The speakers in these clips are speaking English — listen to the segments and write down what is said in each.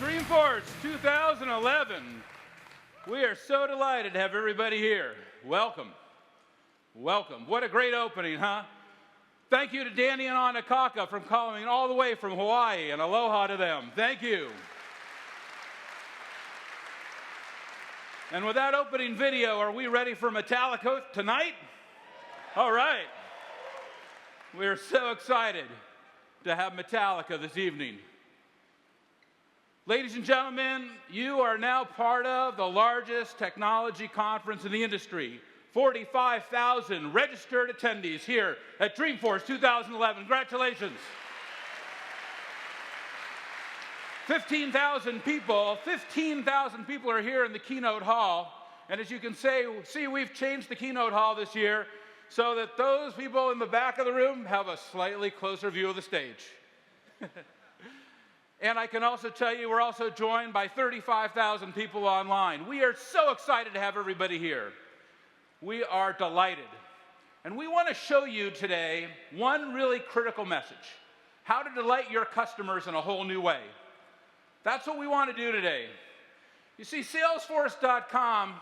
Dreamforce 2011. We are so delighted to have everybody here. Welcome. Welcome. What a great opening, huh? Thank you to Danny and Anakaka for calling all the way from Hawaii, and aloha to them. Thank you. And with that opening video, are we ready for Metallica tonight? All right. We're so excited to have Metallica this evening. Ladies and gentlemen, you are now part of the largest technology conference in the industry. 45,000 registered attendees here at Dreamforce 2011. Congratulations. 15,000 people are here in the keynote hall. And as you can see, we've changed the keynote hall this year so that those people in the back of the room have a slightly closer view of the stage. And I can also tell you we're also joined by 35,000 people online. We are so excited to have everybody here. We are delighted. And we want to show you today one really critical message: how to delight your customers in a whole new way. That's what we want to do today. You see, Salesforce.com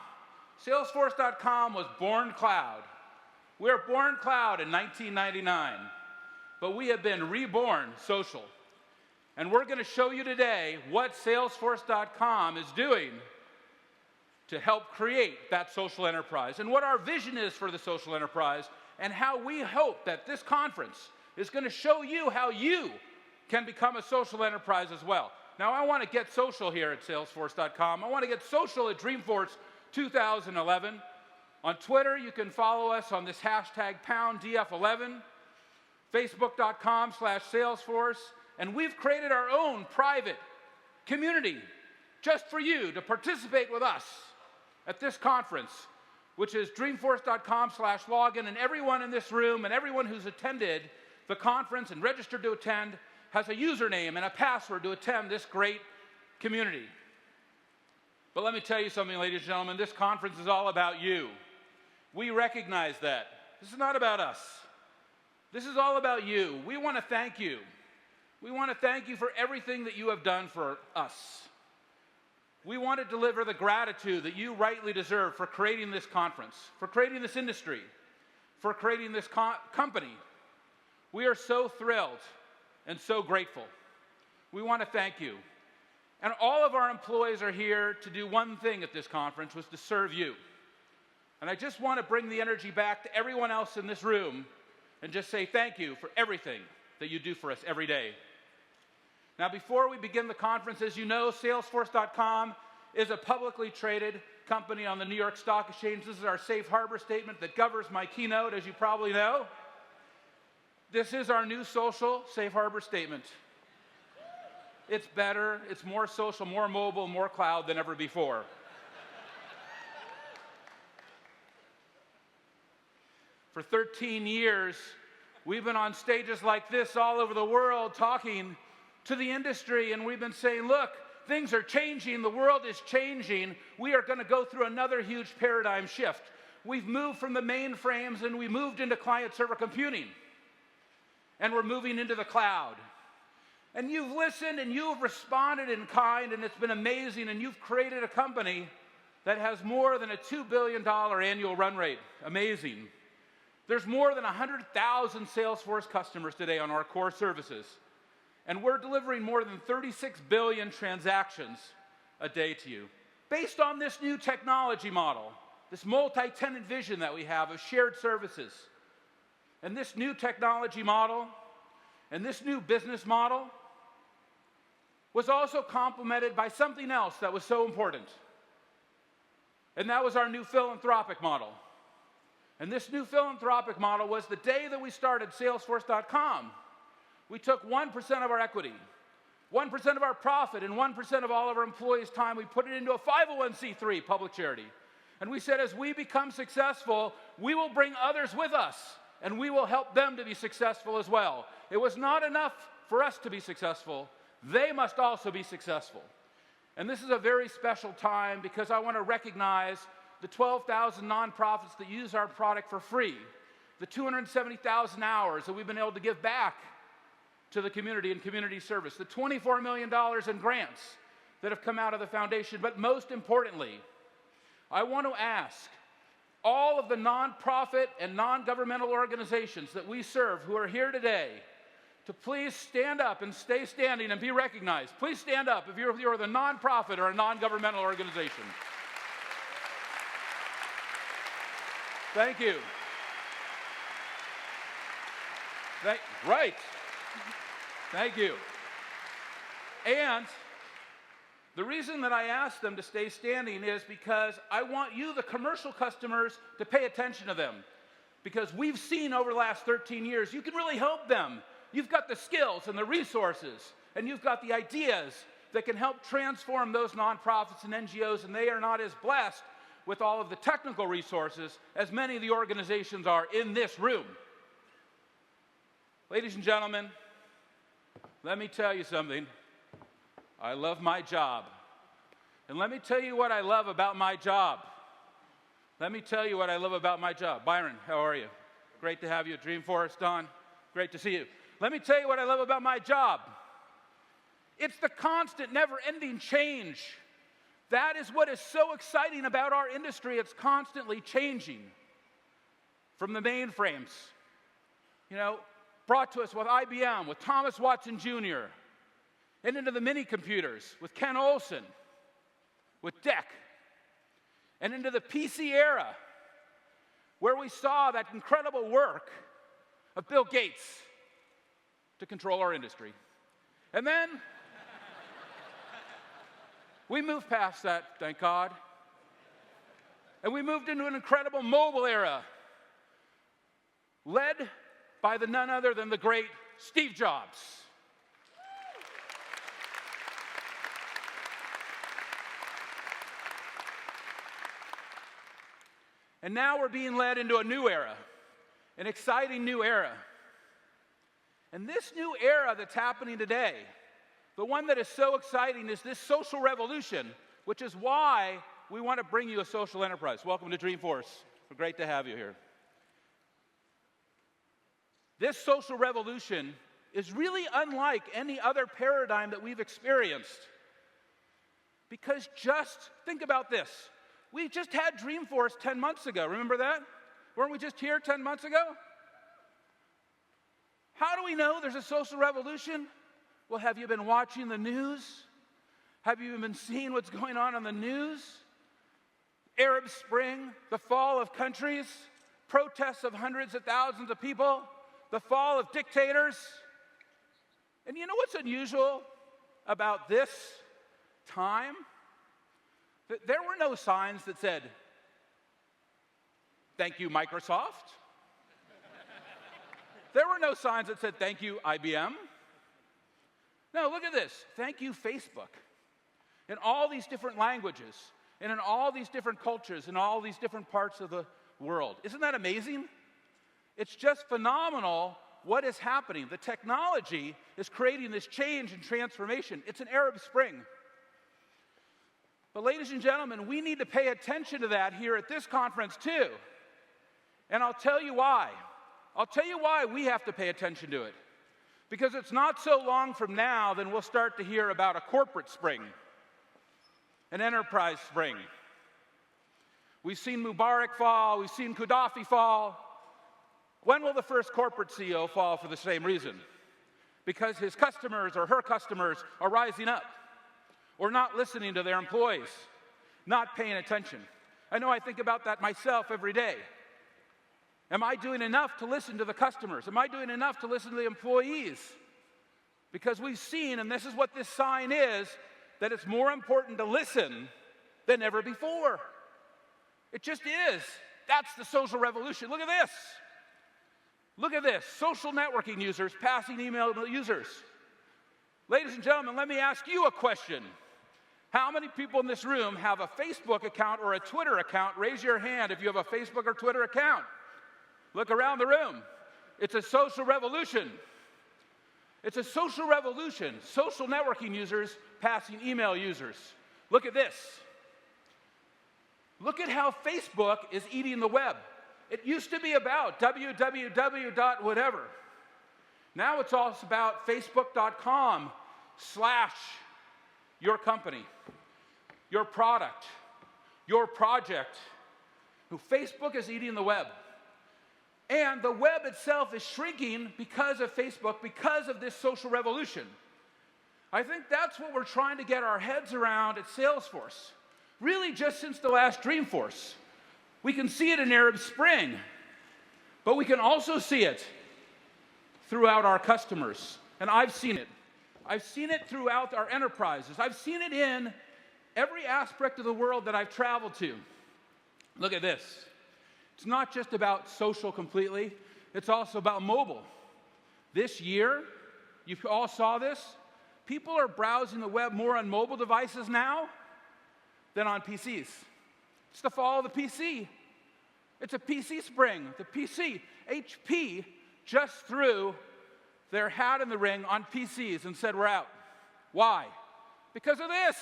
was born cloud. We were born cloud in 1999, but we have been reborn social. And we're going to show you today what Salesforce.com is doing to help create that social enterprise, and what our vision is for the social enterprise, and how we hope that this conference is going to show you how you can become a social enterprise as well. Now, I want to get social here at Salesforce.com. I want to get social at Dreamforce 2011. On Twitter, you can follow us on this hashtag #DF11, Facebook.com/Salesforce. And we've created our own private community just for you to participate with us at this conference, which is dreamforce.com/login. And everyone in this room and everyone who's attended the conference and registered to attend has a username and a password to attend this great community. But let me tell you something, ladies and gentlemen, this conference is all about you. We recognize that. This is not about us. This is all about you. We want to thank you. We want to thank you for everything that you have done for us. We want to deliver the gratitude that you rightly deserve for creating this conference, for creating this industry, for creating this company. We are so thrilled and so grateful. We want to thank you. And all of our employees are here to do one thing at this conference, was to serve you. And I just want to bring the energy back to everyone else in this room and just say thank you for everything that you do for us every day. Now, before we begin the conference, as you know, Salesforce.com is a publicly traded company on the New York Stock Exchange. This is our safe harbor statement that governs my keynote, as you probably know. This is our new social safe harbor statement. It's better, it's more social, more mobile, more cloud than ever before. For 13 years, we've been on stages like this all over the world talking to the industry, and we've been saying, look, things are changing, the world is changing, we are going to go through another huge paradigm shift. We've moved from the mainframes and we moved into client-server computing, and we're moving into the cloud. And you've listened and you've responded in kind, and it's been amazing, and you've created a company that has more than a $2 billion annual run rate. Amazing. There's more than 100,000 Salesforce customers today on our core services. And we're delivering more than 36 billion transactions a day to you. Based on this new technology model, this multi-tenant vision that we have of shared services, and this new technology model, and this new business model was also complemented by something else that was so important. And that was our new philanthropic model. And this new philanthropic model was the day that we started Salesforce.com. We took 1% of our equity, 1% of our profit, and 1% of all of our employees' time. We put it into a 501c3 public charity. And we said, as we become successful, we will bring others with us, and we will help them to be successful as well. It was not enough for us to be successful. They must also be successful. And this is a very special time because I want to recognize the 12,000 nonprofits that use our product for free, the 270,000 hours that we've been able to give back to the community and community service, the $24 million in grants that have come out of the foundation. But most importantly, I want to ask all of the nonprofit and non-governmental organizations that we serve who are here today to please stand up and stay standing and be recognized. Please stand up if you're the nonprofit or a non-governmental organization. Thank you. Right. Thank you. And the reason that I asked them to stay standing is because I want you, the commercial customers, to pay attention to them. Because we've seen over the last 13 years, you can really help them. You've got the skills and the resources, and you've got the ideas that can help transform those nonprofits and NGOs, and they are not as blessed with all of the technical resources as many of the organizations are in this room. Ladies and gentlemen, let me tell you something. I love my job. And let me tell you what I love about my job. Let me tell you what I love about my job. Byron, how are you? Great to have you at Dreamforce. Don, great to see you. Let me tell you what I love about my job. It's the constant, never-ending change. That is what is so exciting about our industry. It's constantly changing. From the mainframes, brought to us with IBM, with Thomas Watson Jr., and into the mini computers with Ken Olsen, with DEC, and into the PC era, where we saw that incredible work of Bill Gates to control our industry. And then we moved past that, thank God, and we moved into an incredible mobile era, led by none other than the great Steve Jobs. And now we're being led into a new era, an exciting new era. And this new era that's happening today, the one that is so exciting, is this social revolution, which is why we want to bring you a social enterprise. Welcome to Dreamforce. We're great to have you here. This social revolution is really unlike any other paradigm that we've experienced. Because just think about this. We just had Dreamforce 10 months ago. Remember that? Weren't we just here 10 months ago? How do we know there's a social revolution? Well, have you been watching the news? Have you been seeing what's going on the news? Arab Spring, the fall of countries, protests of hundreds of thousands of people, the fall of dictators. And you know what's unusual about this time? There were no signs that said, "Thank you, Microsoft." There were no signs that said, "Thank you, IBM." No, look at this. "Thank you, Facebook." In all these different languages, and in all these different cultures, in all these different parts of the world. Isn't that amazing? It's just phenomenal what is happening. The technology is creating this change and transformation. It's an Arab Spring. But ladies and gentlemen, we need to pay attention to that here at this conference too. And I'll tell you why. I'll tell you why we have to pay attention to it. Because it's not so long from now then we'll start to hear about a corporate spring, an enterprise spring. We've seen Mubarak fall, we've seen Gaddafi fall. When will the first corporate CEO fall for the same reason? Because his customers or her customers are rising up, or not listening to their employees, not paying attention. I know I think about that myself every day. Am I doing enough to listen to the customers? Am I doing enough to listen to the employees? Because we've seen, and this is what this sign is, that it's more important to listen than ever before. It just is. That's the social revolution. Look at this. Look at this. Social networking users passing email users. Ladies and gentlemen, let me ask you a question. How many people in this room have a Facebook account or a Twitter account? Raise your hand if you have a Facebook or Twitter account. Look around the room. It's a social revolution. It's a social revolution. Social networking users passing email users. Look at this. Look at how Facebook is eating the web. It used to be about www.whatever. Now it's all about facebook.com/, your company, your product, your project. Facebook is eating the web. And the web itself is shrinking because of Facebook, because of this social revolution. I think that's what we're trying to get our heads around at Salesforce. Really, just since the last Dreamforce. We can see it in Arab Spring, but we can also see it throughout our customers. And I've seen it. I've seen it throughout our enterprises. I've seen it in every aspect of the world that I've traveled to. Look at this. It's not just about social completely. It's also about mobile. This year, you all saw this, people are browsing the web more on mobile devices now than on PCs. It's the fall of the PC. It's a PC spring. The PC, HP just threw their hat in the ring on PCs and said, we're out. Why? Because of this.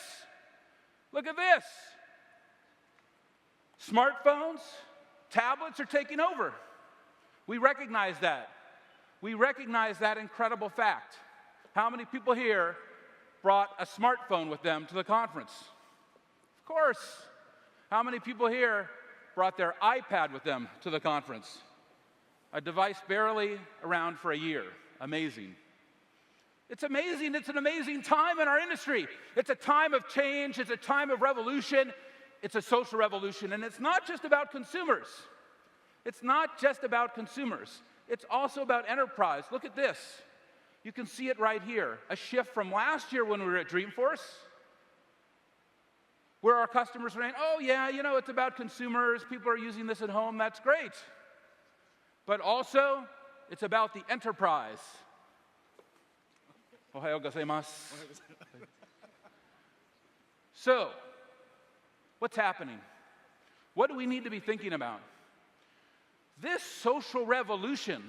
Look at this. Smartphones, tablets are taking over. We recognize that. We recognize that incredible fact. How many people here brought a smartphone with them to the conference? Of course. How many people here brought their iPad with them to the conference? A device barely around for a year. Amazing. It's amazing. It's an amazing time in our industry. It's a time of change. It's a time of revolution. It's a social revolution. And it's not just about consumers. It's not just about consumers. It's also about enterprise. Look at this. You can see it right here. A shift from last year when we were at Dreamforce, where our customers were saying, oh yeah, it's about consumers. People are using this at home. That's great. But also, it's about the enterprise. Ohayou gozaimasu. So, what's happening? What do we need to be thinking about? This social revolution,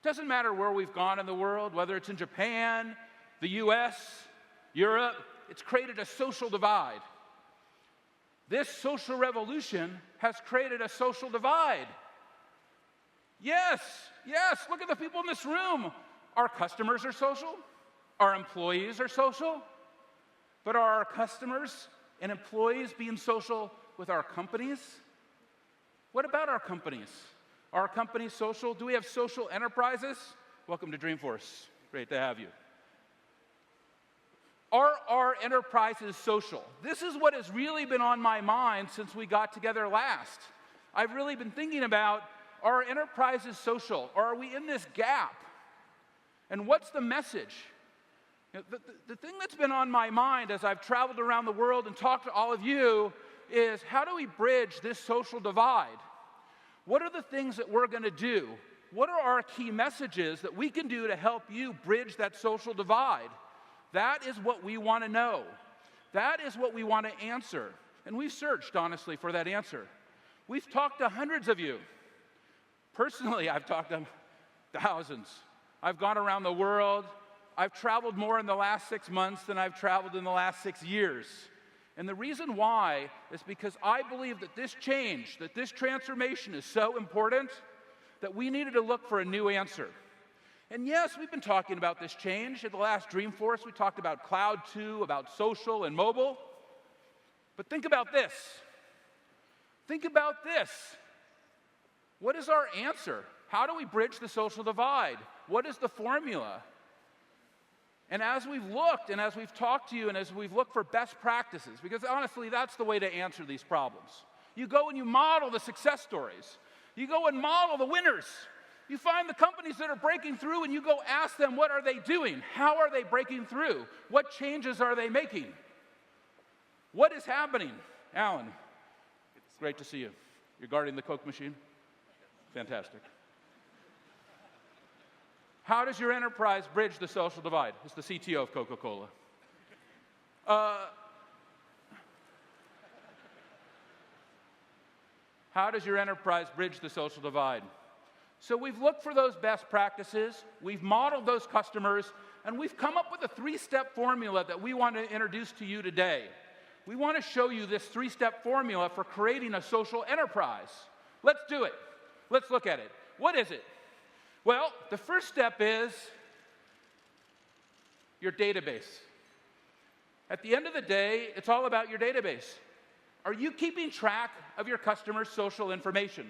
doesn't matter where we've gone in the world, whether it's in Japan, the US, Europe, it's created a social divide. This social revolution has created a social divide. Yes, look at the people in this room. Our customers are social. Our employees are social. But are our customers and employees being social with our companies? What about our companies? Are our companies social? Do we have social enterprises? Welcome to Dreamforce. Great to have you. Are our enterprises social? This is what has really been on my mind since we got together last. I've really been thinking about, are our enterprises social? Or are we in this gap? And what's the message? The thing that's been on my mind as I've traveled around the world and talked to all of you is, how do we bridge this social divide? What are the things that we're going to do? What are our key messages that we can do to help you bridge that social divide? That is what we want to know. That is what we want to answer. And we've searched, honestly, for that answer. We've talked to hundreds of you. Personally, I've talked to thousands. I've gone around the world. I've traveled more in the last 6 months than I've traveled in the last 6 years. And the reason why is because I believe that this change, that this transformation is so important that we needed to look for a new answer. And yes, we've been talking about this change. At the last Dreamforce, we talked about cloud too, about social and mobile. But think about this. Think about this. What is our answer? How do we bridge the social divide? What is the formula? And as we've looked, and as we've talked to you, and as we've looked for best practices, because honestly, that's the way to answer these problems. You go and you model the success stories. You go and model the winners. You find the companies that are breaking through, and you go ask them, what are they doing? How are they breaking through? What changes are they making? What is happening? Alan, it's great to see you. You're guarding the Coke machine? Fantastic. How does your enterprise bridge the social divide? It's the CTO of Coca-Cola. How does your enterprise bridge the social divide? So we've looked for those best practices, we've modeled those customers, and we've come up with a 3-step formula that we want to introduce to you today. We want to show you this 3-step formula for creating a social enterprise. Let's do it. Let's look at it. What is it? Well, the first step is your database. At the end of the day, it's all about your database. Are you keeping track of your customers' social information?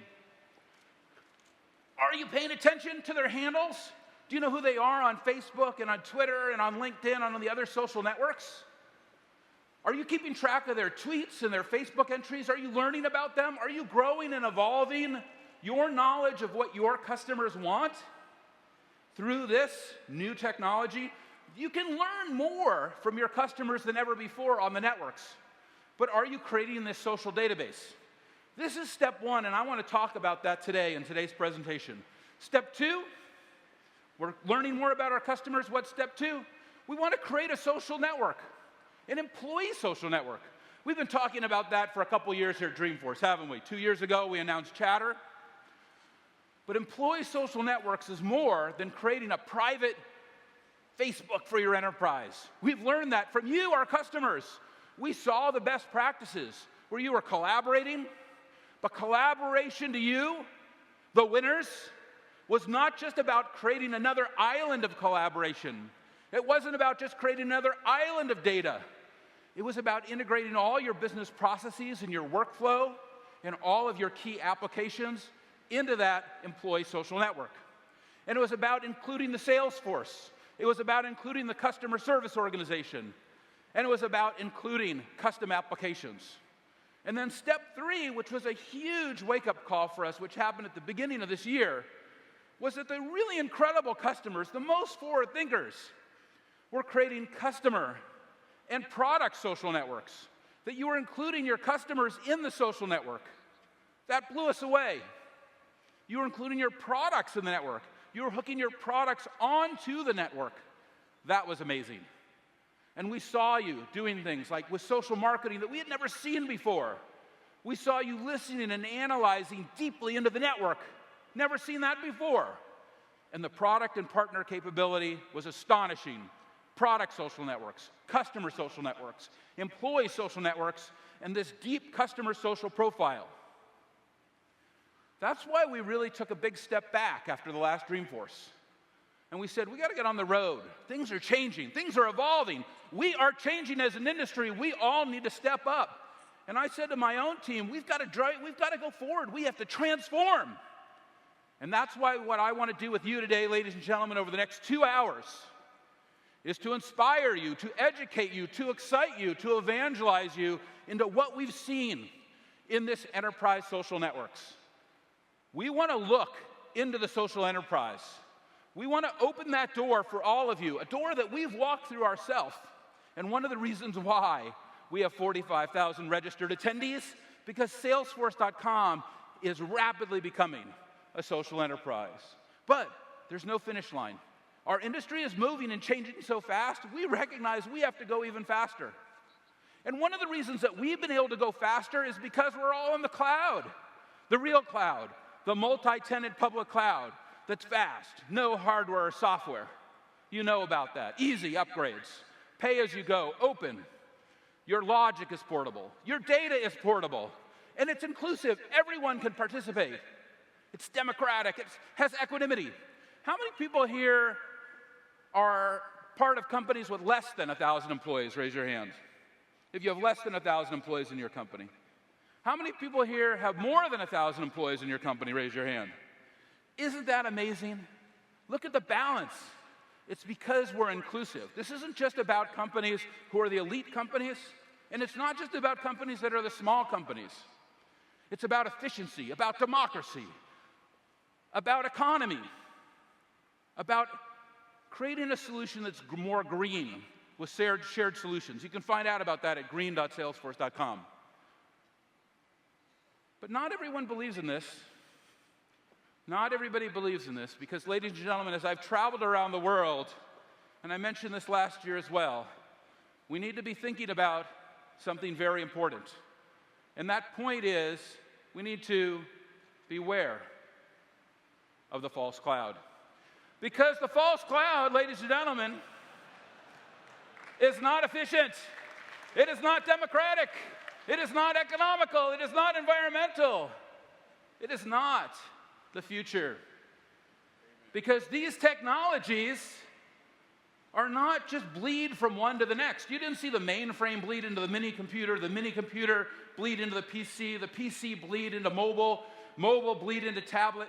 Are you paying attention to their handles? Do you know who they are on Facebook and on Twitter and on LinkedIn and on the other social networks? Are you keeping track of their tweets and their Facebook entries? Are you learning about them? Are you growing and evolving your knowledge of what your customers want? Through this new technology, you can learn more from your customers than ever before on the networks. But are you creating this social database? This is step one, and I want to talk about that today in today's presentation. Step two, we're learning more about our customers. What's step two? We want to create a social network, an employee social network. We've been talking about that for a couple years here at Dreamforce, haven't we? 2 years ago, we announced Chatter. But employee social networks is more than creating a private Facebook for your enterprise. We've learned that from you, our customers. We saw the best practices where you were collaborating, but collaboration to you, the winners, was not just about creating another island of collaboration. It wasn't about just creating another island of data. It was about integrating all your business processes and your workflow and all of your key applications into that employee social network. And it was about including the Salesforce. It was about including the customer service organization. And it was about including custom applications. And then step three, which was a huge wake-up call for us, which happened at the beginning of this year, was that the really incredible customers, the most forward thinkers, were creating customer and product social networks, that you were including your customers in the social network. That blew us away. You were including your products in the network. You were hooking your products onto the network. That was amazing. And we saw you doing things like with social marketing that we had never seen before. We saw you listening and analyzing deeply into the network. Never seen that before. And the product and partner capability was astonishing. Product social networks, customer social networks, employee social networks, and this deep customer social profile. That's why we really took a big step back after the last Dreamforce. And we said, we got to get on the road. Things are changing. Things are evolving. We are changing as an industry. We all need to step up. And I said to my own team, we've got to go forward. We have to transform. And that's why what I want to do with you today, ladies and gentlemen, over the next 2 hours is to inspire you, to educate you, to excite you, to evangelize you into what we've seen in this enterprise social networks. We want to look into the social enterprise. We want to open that door for all of you, a door that we've walked through ourselves. And one of the reasons why we have 45,000 registered attendees, because Salesforce.com is rapidly becoming a social enterprise. But there's no finish line. Our industry is moving and changing so fast, we recognize we have to go even faster. And one of the reasons that we've been able to go faster is because we're all in the cloud, the real cloud, the multi-tenant public cloud that's fast, no hardware or software. You know about that. Easy upgrades, pay as you go, open. Your logic is portable. Your data is portable. And it's inclusive. Everyone can participate. It's democratic. It has equanimity. How many people here are part of companies with less than 1,000 employees? Raise your hand. If you have less than 1,000 employees in your company. How many people here have more than 1,000 employees in your company? Raise your hand. Isn't that amazing? Look at the balance. It's because we're inclusive. This isn't just about companies who are the elite companies, and it's not just about companies that are the small companies. It's about efficiency, about democracy, about economy, about creating a solution that's more green with shared solutions. You can find out about that at green.salesforce.com. But not everyone believes in this. Not everybody believes in this because, ladies and gentlemen, as I've traveled around the world, and I mentioned this last year as well, we need to be thinking about something very important. And that point is we need to beware of the false cloud. Because the false cloud, ladies and gentlemen, is not efficient. It is not democratic. It is not economical. It is not environmental. It is not the future. Because these technologies are not just bleed from one to the next. You didn't see the mainframe bleed into the mini computer bleed into the PC bleed into mobile bleed into tablet,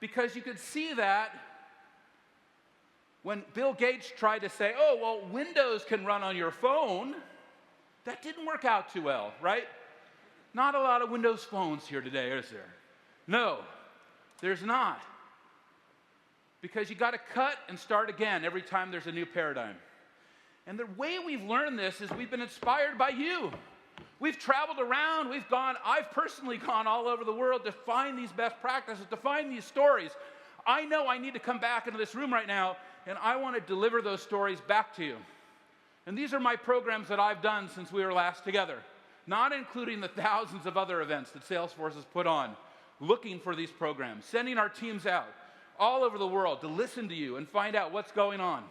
because you could see that when Bill Gates tried to say, oh, well, Windows can run on your phone, that didn't work out too well, right? Not a lot of Windows phones here today, is there? No, there's not. Because you got to cut and start again every time there's a new paradigm. And the way we've learned this is we've been inspired by you. We've traveled around, I've personally gone all over the world to find these best practices, to find these stories. I know I need to come back into this room right now, and I want to deliver those stories back to you. And these are my programs that I've done since we were last together, not including the thousands of other events that Salesforce has put on, looking for these programs, sending our teams out all over the world to listen to you and find out what's going on.